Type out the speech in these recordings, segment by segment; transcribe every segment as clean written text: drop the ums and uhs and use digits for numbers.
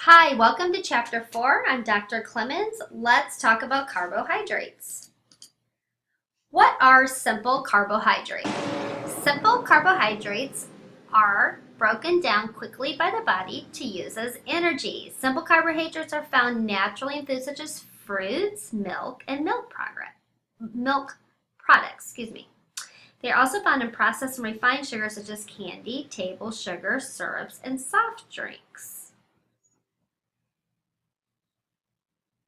Hi, welcome to Chapter 4. I'm Dr. Clemens. Let's talk about carbohydrates. What are simple carbohydrates? Simple carbohydrates are broken down quickly by the body to use as energy. Simple carbohydrates are found naturally in foods such as fruits, milk, and milk products. They are also found in processed and refined sugars such as candy, table sugar, syrups, and soft drinks.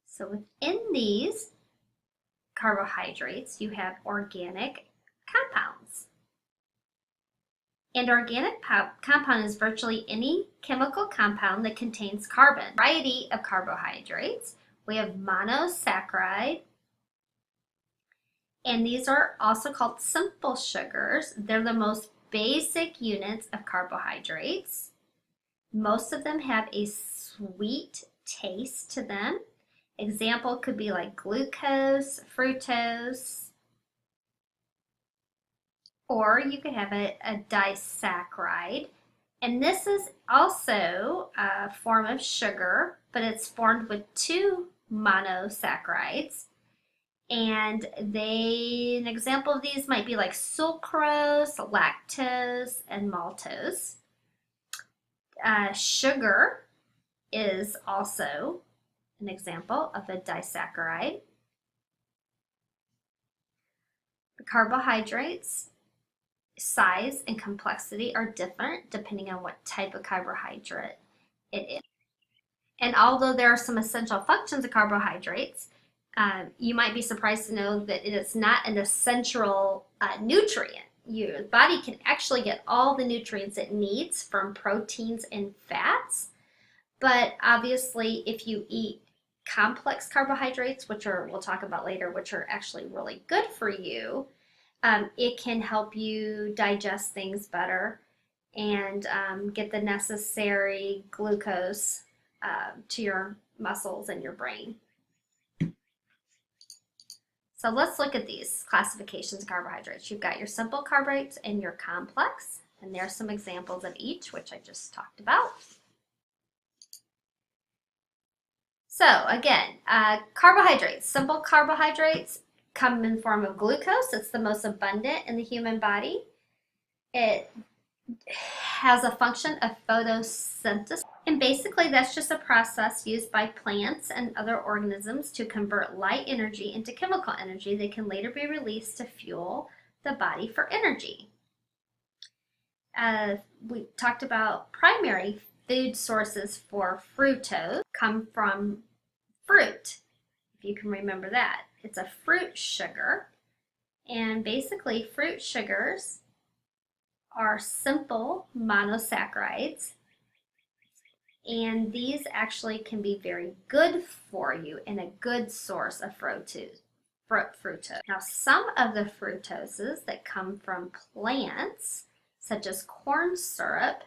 So within these carbohydrates, you have organic compounds. And organic compound is virtually any chemical compound that contains carbon. Variety of carbohydrates. We have monosaccharide, and these are also called simple sugars. They're the most basic units of carbohydrates. Most of them have a sweet taste to them. Example could be like glucose, fructose, or you could have a disaccharide. And this is also a form of sugar, but it's formed with two monosaccharides. And an example of these might be like sucrose, lactose, and maltose. Sugar is also an example of a disaccharide. The carbohydrates size and complexity are different depending on what type of carbohydrate it is. And although there are some essential functions of carbohydrates, you might be surprised to know that it is not an essential nutrient. Your body can actually get all the nutrients it needs from proteins and fats, but obviously if you eat complex carbohydrates, which we'll talk about later, which are actually really good for you, it can help you digest things better and get the necessary glucose to your muscles and your brain. So let's look at these classifications of carbohydrates. You've got your simple carbohydrates and your complex, and there are some examples of each, which I just talked about. So again, carbohydrates, simple carbohydrates come in the form of glucose. It's the most abundant in the human body. It has a function of photosynthesis, and basically that's just a process used by plants and other organisms to convert light energy into chemical energy that can later be released to fuel the body for energy. We talked about primary food sources for fructose come from fruit, if you can remember that. It's a fruit sugar, and basically fruit sugars are simple monosaccharides, and these actually can be very good for you and a good source of fructose. Now, some of the fructoses that come from plants, such as corn syrup,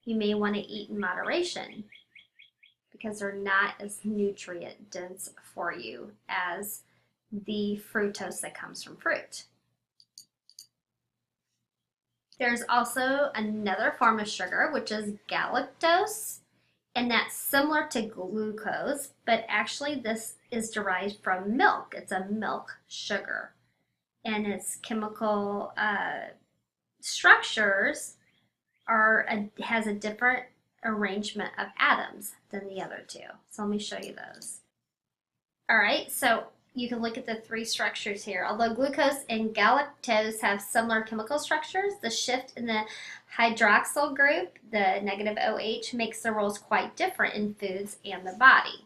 you may want to eat in moderation because they're not as nutrient dense for you as the fructose that comes from fruit. There's also another form of sugar, which is galactose, and that's similar to glucose, but actually this is derived from milk. It's a milk sugar, and its chemical structures has a different arrangement of atoms than the other two. So let me show you those. All right, so you can look at the three structures here. Although glucose and galactose have similar chemical structures, the shift in the hydroxyl group, the negative OH, makes the roles quite different in foods and the body.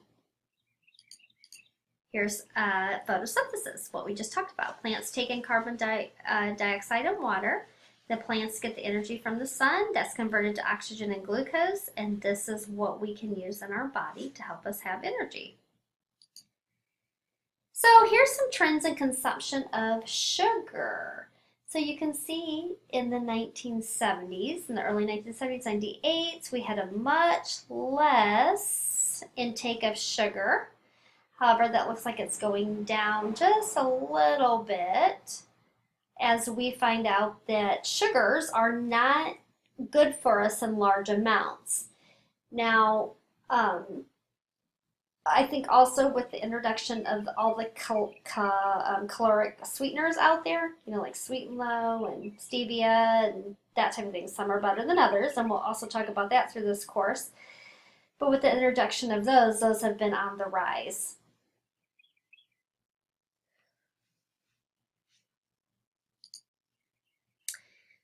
Here's photosynthesis, what we just talked about. Plants take in carbon dioxide and water. The plants get the energy from the sun that's converted to oxygen and glucose, and this is what we can use in our body to help us have energy. So here's some trends in consumption of sugar. So you can see in the 1970s, in the early 1970s, 98s, we had a much less intake of sugar. However, that looks like it's going down just a little bit as we find out that sugars are not good for us in large amounts. Now, I think also with the introduction of all the caloric sweeteners out there, like Sweet and Low and stevia and that type of thing, some are better than others, and we'll also talk about that through this course. But with the introduction of those have been on the rise.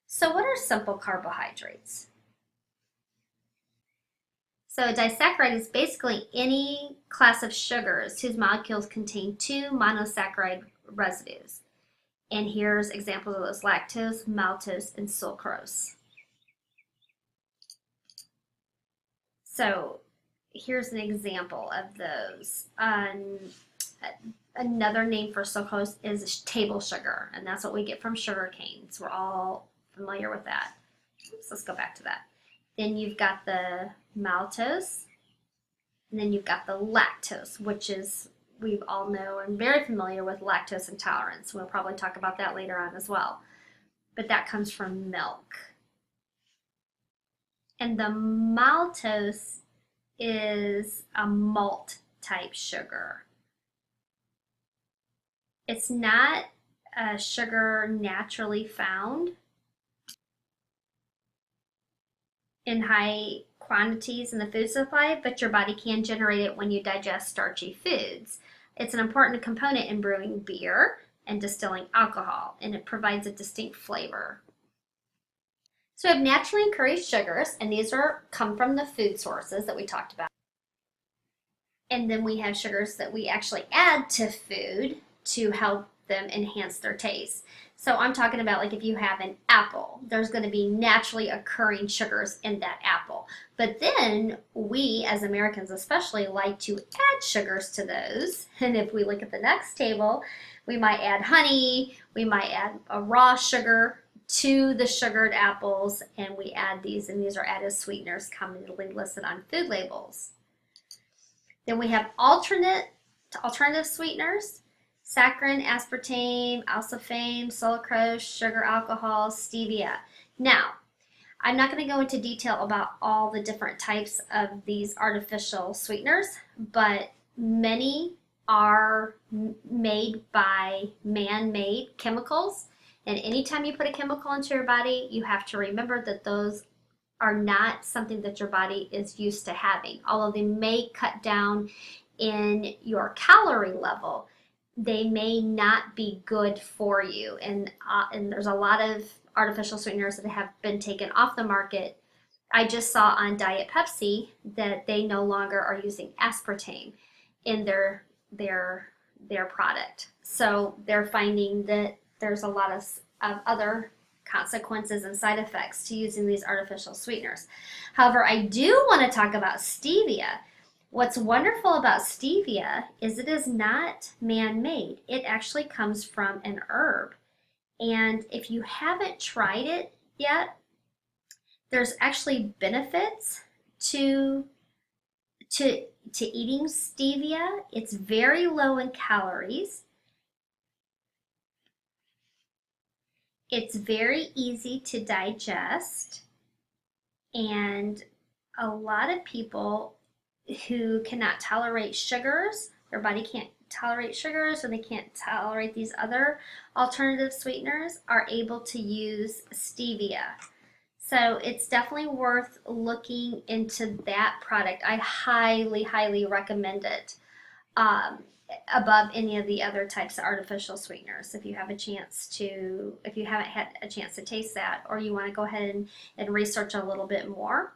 So, what are simple carbohydrates? So, a disaccharide is basically any class of sugars whose molecules contain two monosaccharide residues. And here's examples of those: lactose, maltose, and sucrose. So, here's an example of those. Another name for sucrose is table sugar, and that's what we get from sugar canes. We're all familiar with that. Oops, let's go back to that. Then you've got the maltose, and then you've got the lactose, which is, we all know and very familiar with lactose intolerance. We'll probably talk about that later on as well. But that comes from milk. And the maltose is a malt type sugar. It's not a sugar naturally found in high quantities in the food supply, but your body can generate it when you digest starchy foods. It's an important component in brewing beer and distilling alcohol, and it provides a distinct flavor. So we have naturally encouraged sugars, and these come from the food sources that we talked about. And then we have sugars that we actually add to food to help them enhance their taste. So I'm talking about, like, if you have an apple, there's going to be naturally occurring sugars in that apple. But then we, as Americans especially, like to add sugars to those. And if we look at the next table, we might add honey, we might add a raw sugar to the sugared apples, and we add these, and these are added sweeteners commonly listed on food labels. Then we have alternative sweeteners: saccharin, aspartame, alsifame, sucrose, sugar alcohol, stevia. Now, I'm not going to go into detail about all the different types of these artificial sweeteners, but many are made by man-made chemicals. And anytime you put a chemical into your body, you have to remember that those are not something that your body is used to having. Although they may cut down in your calorie level, they may not be good for you. And there's a lot of artificial sweeteners that have been taken off the market. I just saw on Diet Pepsi that they no longer are using aspartame in their product. So they're finding that there's a lot of other consequences and side effects to using these artificial sweeteners. However, I do want to talk about stevia. What's wonderful about stevia is it is not man-made. It actually comes from an herb. And if you haven't tried it yet, there's actually benefits to eating stevia. It's very low in calories. It's very easy to digest, and a lot of people who cannot tolerate sugars, their body can't tolerate sugars, or they can't tolerate these other alternative sweeteners, are able to use stevia. So it's definitely worth looking into that product. I highly, highly recommend it. Above any of the other types of artificial sweeteners, if you haven't had a chance to taste that, or you want to go ahead and research a little bit more,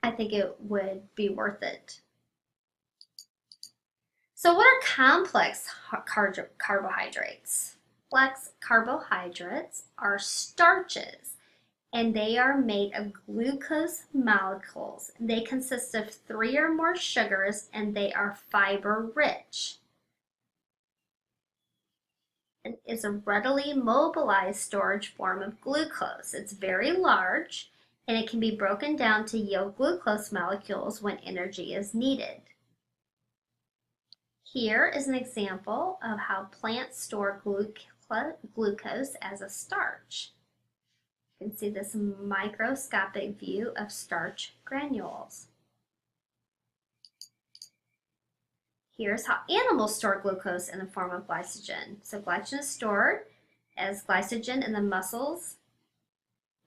I think it would be worth it. So what are complex carbohydrates? Complex carbohydrates are starches, and they are made of glucose molecules. They consist of 3 or more sugars, and they are fiber rich. And it's a readily mobilized storage form of glucose. It's very large, and it can be broken down to yield glucose molecules when energy is needed. Here is an example of how plants store glucose as a starch. You can see this microscopic view of starch granules. Here's how animals store glucose in the form of glycogen. So glycogen is stored as glycogen in the muscles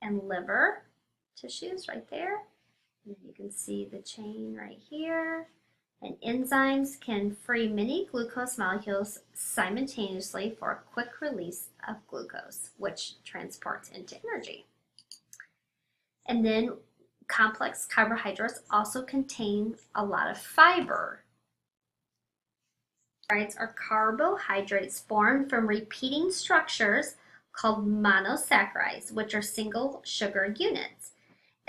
and liver tissues right there. And you can see the chain right here. And enzymes can free many glucose molecules simultaneously for a quick release of glucose, which transports into energy. And then complex carbohydrates also contain a lot of fiber. Carbohydrates are carbohydrates formed from repeating structures called monosaccharides, which are single sugar units.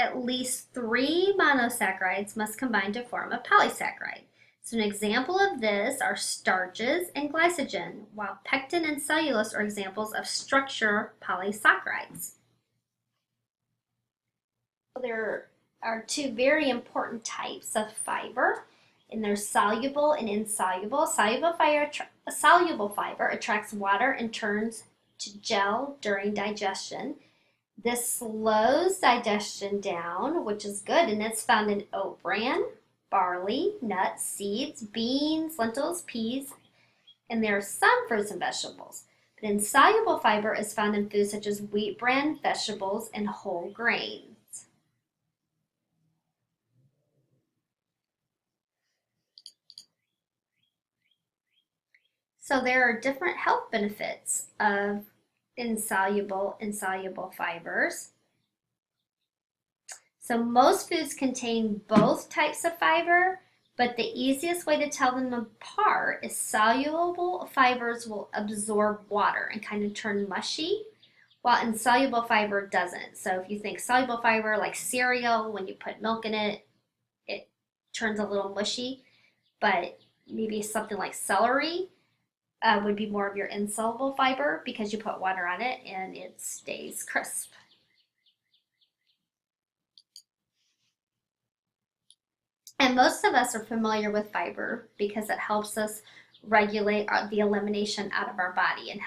At least 3 monosaccharides must combine to form a polysaccharide. So an example of this are starches and glycogen, while pectin and cellulose are examples of structure polysaccharides. There are 2 very important types of fiber, and they're soluble and insoluble. Soluble fiber attracts water and turns to gel during digestion. This slows digestion down, which is good, and it's found in oat bran, barley, nuts, seeds, beans, lentils, peas, and there are some fruits and vegetables. But insoluble fiber is found in foods such as wheat bran, vegetables, and whole grains. So there are different health benefits of insoluble and soluble fibers. So most foods contain both types of fiber, but the easiest way to tell them apart is soluble fibers will absorb water and kind of turn mushy, while insoluble fiber doesn't. So if you think soluble fiber like cereal, when you put milk in it, it turns a little mushy, but maybe something like celery would be more of your insoluble fiber because you put water on it and it stays crisp. And most of us are familiar with fiber because it helps us regulate the elimination out of our body and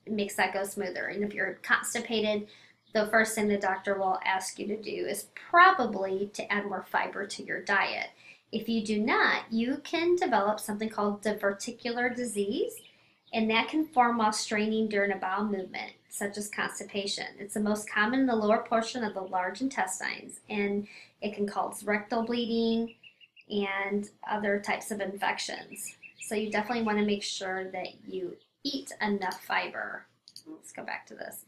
makes that go smoother. And if you're constipated, the first thing the doctor will ask you to do is probably to add more fiber to your diet. If you do not, you can develop something called diverticular disease, and that can form while straining during a bowel movement, such as constipation. It's the most common in the lower portion of the large intestines, and it can cause rectal bleeding and other types of infections. So you definitely want to make sure that you eat enough fiber. Let's go back to this.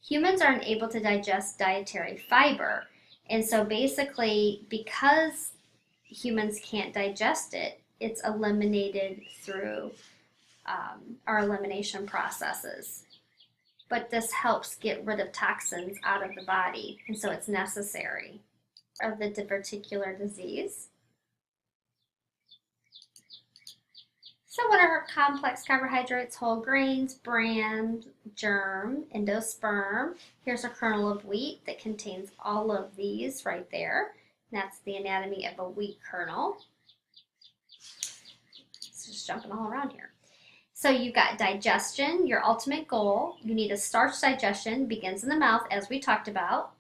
Humans are unable to digest dietary fiber, and so basically because humans can't digest it, it's eliminated through our elimination processes. But this helps get rid of toxins out of the body, and so it's necessary. Of the diverticular disease. So what are complex carbohydrates? Whole grains, bran, germ, endosperm. Here's a kernel of wheat that contains all of these right there. That's the anatomy of a wheat kernel. It's just jumping all around here. So you've got digestion, your ultimate goal. You need a starch digestion, begins in the mouth as we talked about,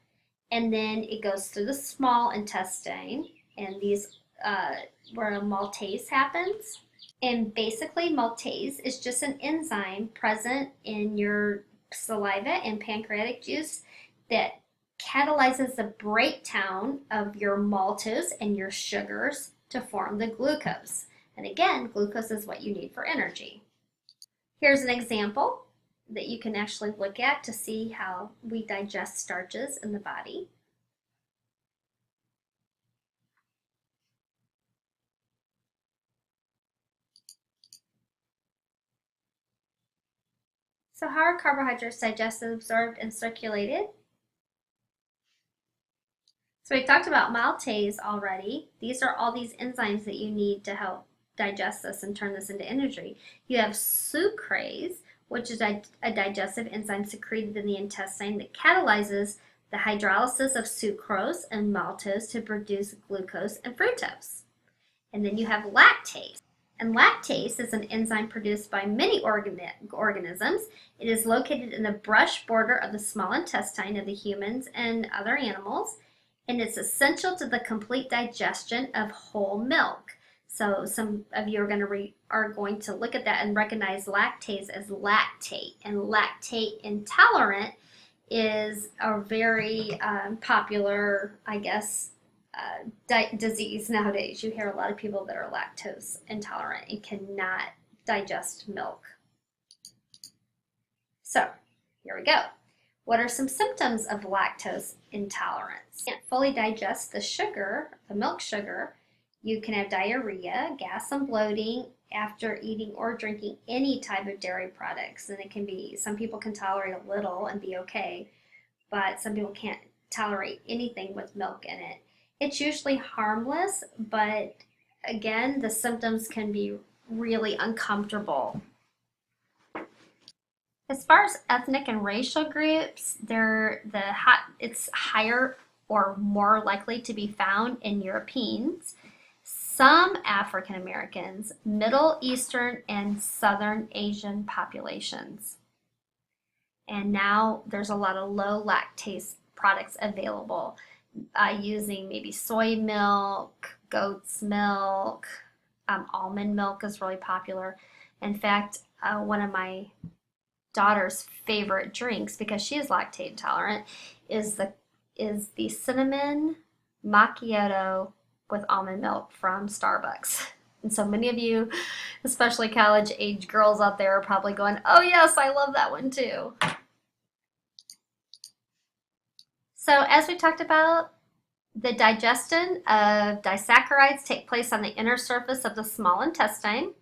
and then it goes through the small intestine, and these where maltase happens. And basically maltase is just an enzyme present in your saliva and pancreatic juice that catalyzes the breakdown of your maltose and your sugars to form the glucose. And again, glucose is what you need for energy. Here's an example that you can actually look at to see how we digest starches in the body. So how are carbohydrates digested, absorbed, and circulated? So we talked about maltase already. These are all these enzymes that you need to help digest this and turn this into energy. You have sucrase, which is a digestive enzyme secreted in the intestine that catalyzes the hydrolysis of sucrose and maltose to produce glucose and fructose. And then you have lactase. And lactase is an enzyme produced by many organisms. It is located in the brush border of the small intestine of the humans and other animals, and it's essential to the complete digestion of whole milk. So some of you are going to look at that and recognize lactase as lactate, and lactate intolerant is a very popular, I guess, disease nowadays. You hear a lot of people that are lactose intolerant and cannot digest milk. So here we go. What are some symptoms of lactose intolerance? You can't fully digest the sugar, the milk sugar. You can have diarrhea, gas, and bloating after eating or drinking any type of dairy products. And it can be, some people can tolerate a little and be okay, but some people can't tolerate anything with milk in it. It's usually harmless, but again, the symptoms can be really uncomfortable. As far as ethnic and racial groups, it's higher or more likely to be found in Europeans, some African Americans, Middle Eastern, and Southern Asian populations. And now there's a lot of low lactase products available using maybe soy milk, goat's milk, almond milk is really popular. In fact, one of my daughter's favorite drinks, because she is lactate intolerant, is the cinnamon macchiato with almond milk from Starbucks. And so many of you, especially college age girls out there, are probably going, oh yes, I love that one too. So as we talked about, the digestion of disaccharides take place on the inner surface of the small intestine.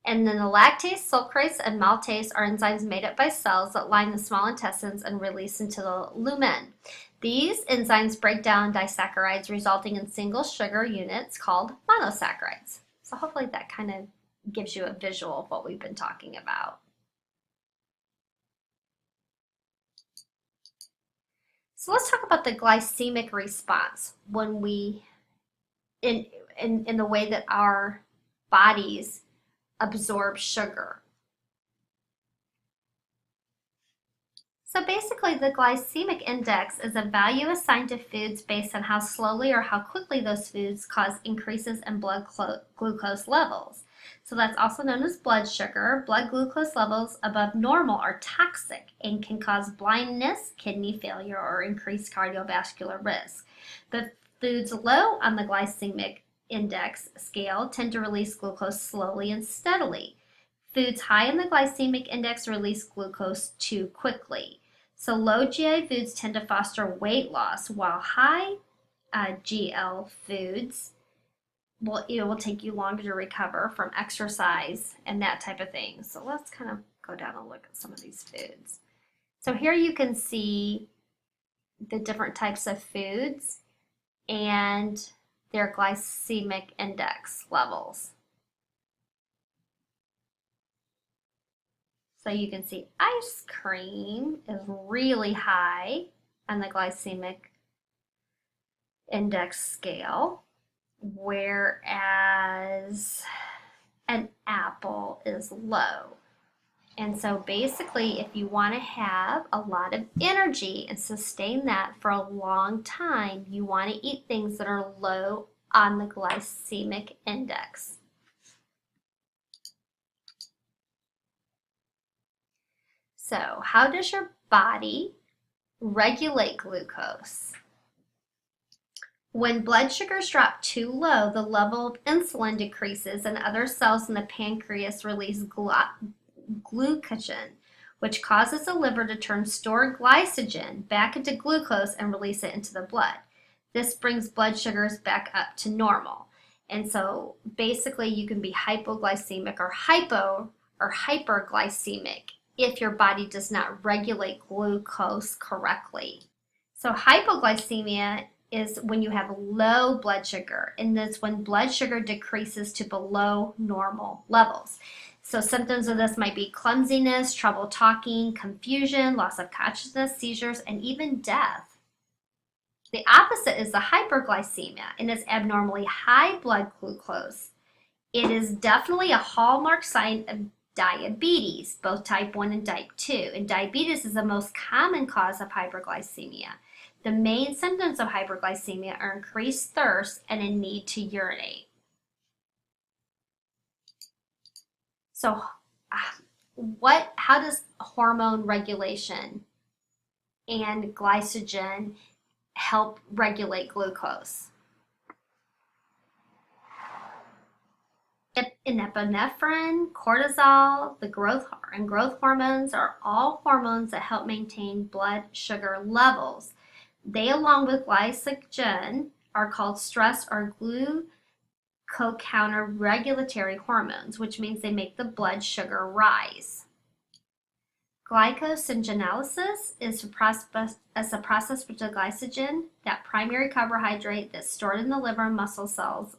And then the lactase, sucrase, and maltase are enzymes made up by cells that line the small intestines and release into the lumen. These enzymes break down disaccharides, resulting in single sugar units called monosaccharides. So hopefully that kind of gives you a visual of what we've been talking about. So let's talk about the glycemic response when in the way that our bodies absorb sugar. So basically, the glycemic index is a value assigned to foods based on how slowly or how quickly those foods cause increases in blood glucose levels. So that's also known as blood sugar. Blood glucose levels above normal are toxic and can cause blindness, kidney failure, or increased cardiovascular risk. But foods low on the glycemic index scale tend to release glucose slowly and steadily. Foods high in the glycemic index release glucose too quickly. So low GI foods tend to foster weight loss, while high GL foods will take you longer to recover from exercise and that type of thing. So let's kind of go down and look at some of these foods. So here you can see the different types of foods and their glycemic index levels. So you can see ice cream is really high on the glycemic index scale, whereas an apple is low. And so basically, if you want to have a lot of energy and sustain that for a long time, you want to eat things that are low on the glycemic index. So how does your body regulate glucose? When blood sugars drop too low, the level of insulin decreases and other cells in the pancreas release glucagon, which causes the liver to turn stored glycogen back into glucose and release it into the blood. This brings blood sugars back up to normal. And so basically you can be hypoglycemic or hyperglycemic if your body does not regulate glucose correctly. So hypoglycemia is when you have low blood sugar, and that's when blood sugar decreases to below normal levels. So symptoms of this might be clumsiness, trouble talking, confusion, loss of consciousness, seizures, and even death. The opposite is the hyperglycemia, and it's abnormally high blood glucose. It is definitely a hallmark sign of diabetes, both type 1 and type 2. And diabetes is the most common cause of hyperglycemia. The main symptoms of hyperglycemia are increased thirst and a need to urinate. So, how does hormone regulation and glycogen help regulate glucose? Epinephrine, cortisol, the growth hormones are all hormones that help maintain blood sugar levels. They, along with glycogen, are called stress or glucocounter-regulatory hormones, which means they make the blood sugar rise. Glycosagenolysis is a process which the glycogen, that primary carbohydrate that's stored in the liver and muscle cells,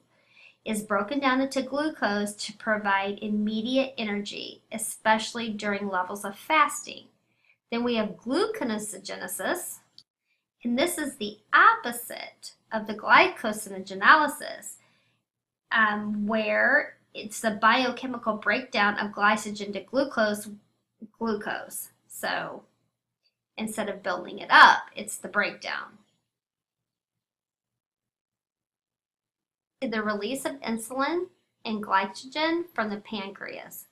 is broken down into glucose to provide immediate energy, especially during levels of fasting. Then we have gluconeogenesis, and this is the opposite of the glycosagenolysis, where it's the biochemical breakdown of glycogen to glucose. So instead of building it up, it's the breakdown. The release of insulin and glycogen from the pancreas.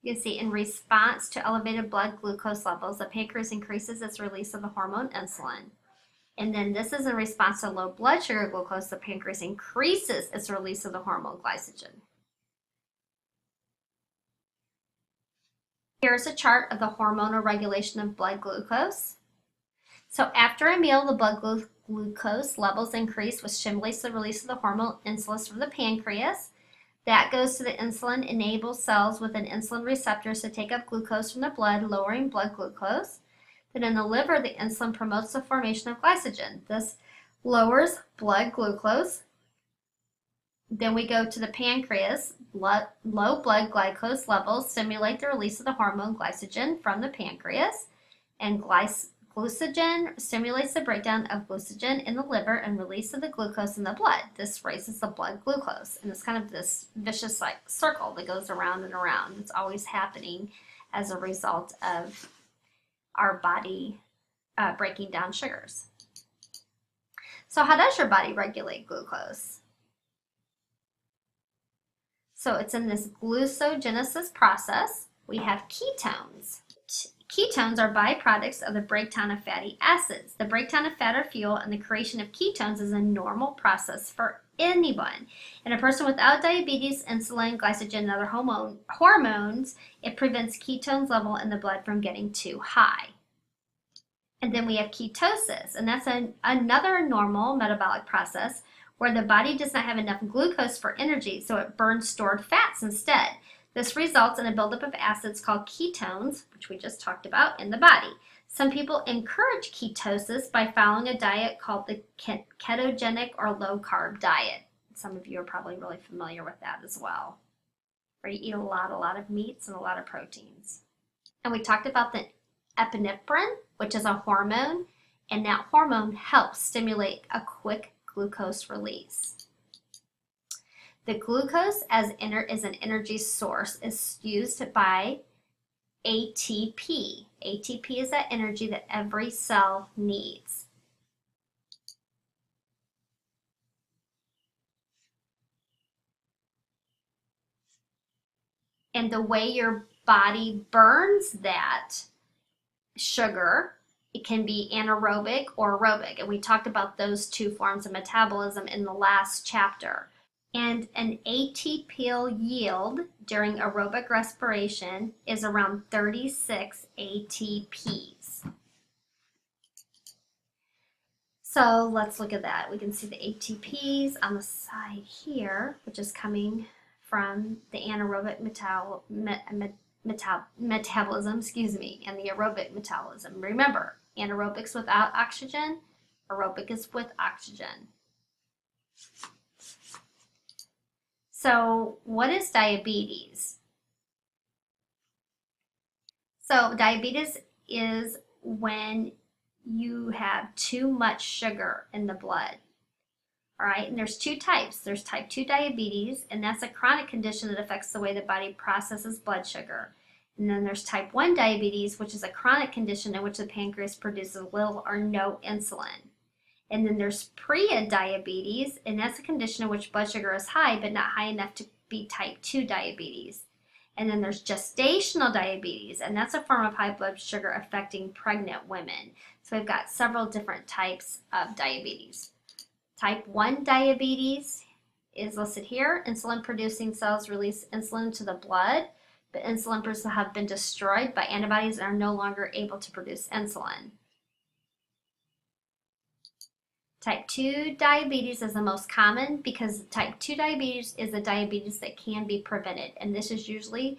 You can see in response to elevated blood glucose levels, the pancreas increases its release of the hormone insulin. And then this is in response to low blood sugar glucose, the pancreas increases its release of the hormone glycogen. Here's a chart of the hormonal regulation of blood glucose. So after a meal, the blood glucose levels increase, which stimulates the release of the hormone insulin from the pancreas. That goes to the insulin, enables cells with an insulin receptors to take up glucose from the blood, lowering blood glucose. Then in the liver, the insulin promotes the formation of glycogen. This lowers blood glucose. Then we go to the pancreas. Low blood glucose levels stimulate the release of the hormone glycogen from the pancreas, and glucogen stimulates the breakdown of glucogen in the liver and release of the glucose in the blood. This raises the blood glucose, and it's kind of this vicious circle that goes around and around. It's always happening as a result of our body breaking down sugars. So how does your body regulate glucose? So it's in this glucogenesis process. We have ketones. Ketones are byproducts of the breakdown of fatty acids. The breakdown of fat or fuel and the creation of ketones is a normal process for anyone. In a person without diabetes, insulin, glycogen, and other hormones, it prevents ketones level in the blood from getting too high. And then we have ketosis, and that's another normal metabolic process where the body does not have enough glucose for energy, so it burns stored fats instead. This results in a buildup of acids called ketones, which we just talked about, in the body. Some people encourage ketosis by following a diet called the ketogenic or low-carb diet. Some of you are probably really familiar with that as well, where you eat a lot of meats and a lot of proteins. And we talked about the epinephrine, which is a hormone, and that hormone helps stimulate a quick glucose release. The glucose is an energy source, is used by ATP. ATP is that energy that every cell needs. And the way your body burns that sugar, it can be anaerobic or aerobic. And we talked about those two forms of metabolism in the last chapter. And an ATP yield during aerobic respiration is around 36 ATPs. So let's look at that. We can see the ATPs on the side here, which is coming from the anaerobic metabolism, and the aerobic metabolism. Remember, anaerobic's without oxygen, aerobic is with oxygen. So what is diabetes? So diabetes is when you have too much sugar in the blood. All right, and there's two types. There's type 2 diabetes, and that's a chronic condition that affects the way the body processes blood sugar. And then there's type 1 diabetes, which is a chronic condition in which the pancreas produces little or no insulin. And then there's pre-diabetes, and that's a condition in which blood sugar is high, but not high enough to be type 2 diabetes. And then there's gestational diabetes, and that's a form of high blood sugar affecting pregnant women. So we've got several different types of diabetes. Type 1 diabetes is listed here. Insulin producing cells release insulin to the blood, but insulin cells have been destroyed by antibodies and are no longer able to produce insulin. Type 2 diabetes is the most common because type 2 diabetes is a diabetes that can be prevented, and this is usually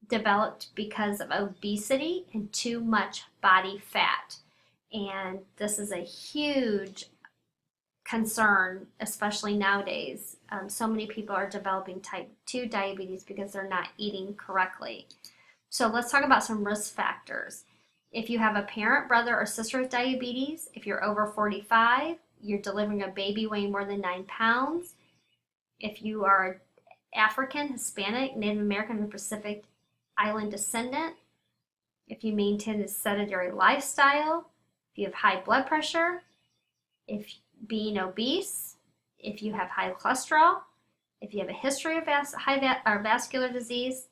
developed because of obesity and too much body fat. And this is a huge concern, especially nowadays. So many people are developing type 2 diabetes because they're not eating correctly. So let's talk about some risk factors. If you have a parent, brother, or sister with diabetes, if you're over 45, you're delivering a baby weighing more than 9 pounds, if you are African, Hispanic, Native American, or Pacific Island descendant, if you maintain a sedentary lifestyle, if you have high blood pressure, if being obese, if you have high cholesterol, if you have a history of vascular disease,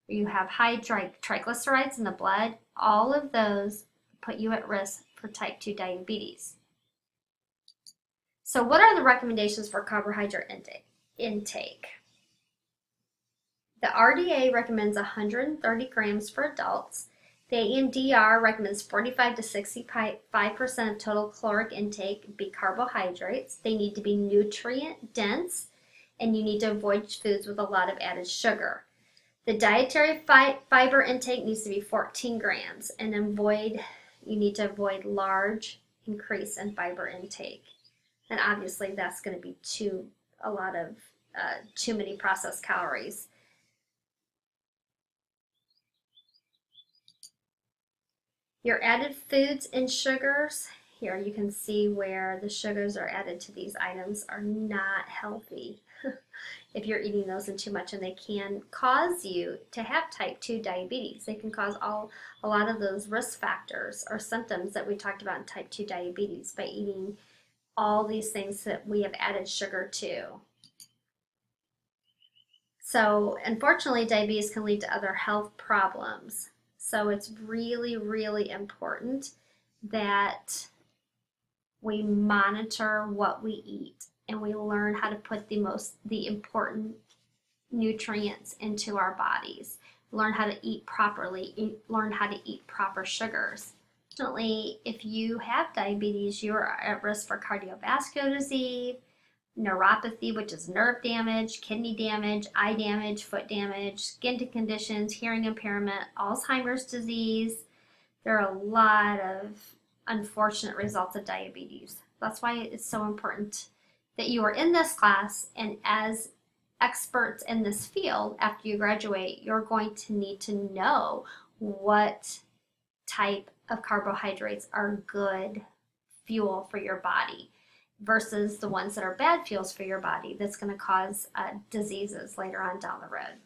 or you have high triglycerides in the blood, all of those put you at risk for type 2 diabetes. So what are the recommendations for carbohydrate intake? The RDA recommends 130 grams for adults. The EMDR recommends 45 to 65% of total caloric intake be carbohydrates. They need to be nutrient dense, and you need to avoid foods with a lot of added sugar. The dietary fiber intake needs to be 14 grams, and you need to avoid large increase in fiber intake. And obviously that's going to be too many processed calories. Your added foods and sugars, here you can see where the sugars are added to these items are not healthy if you're eating those in too much, and they can cause you to have type 2 diabetes. They can cause a lot of those risk factors or symptoms that we talked about in type 2 diabetes by eating all these things that we have added sugar to. So unfortunately, diabetes can lead to other health problems. So it's really, really important that we monitor what we eat and we learn how to put the important nutrients into our bodies. Learn how to eat properly, learn how to eat proper sugars. Unfortunately, if you have diabetes, you are at risk for cardiovascular disease, neuropathy, which is nerve damage, kidney damage, eye damage, foot damage, skin conditions, hearing impairment, Alzheimer's disease. There are a lot of unfortunate results of diabetes. That's why it's so important that you are in this class, and as experts in this field, after you graduate, you're going to need to know what type of carbohydrates are good fuel for your body versus the ones that are bad fuels for your body that's going to cause diseases later on down the road.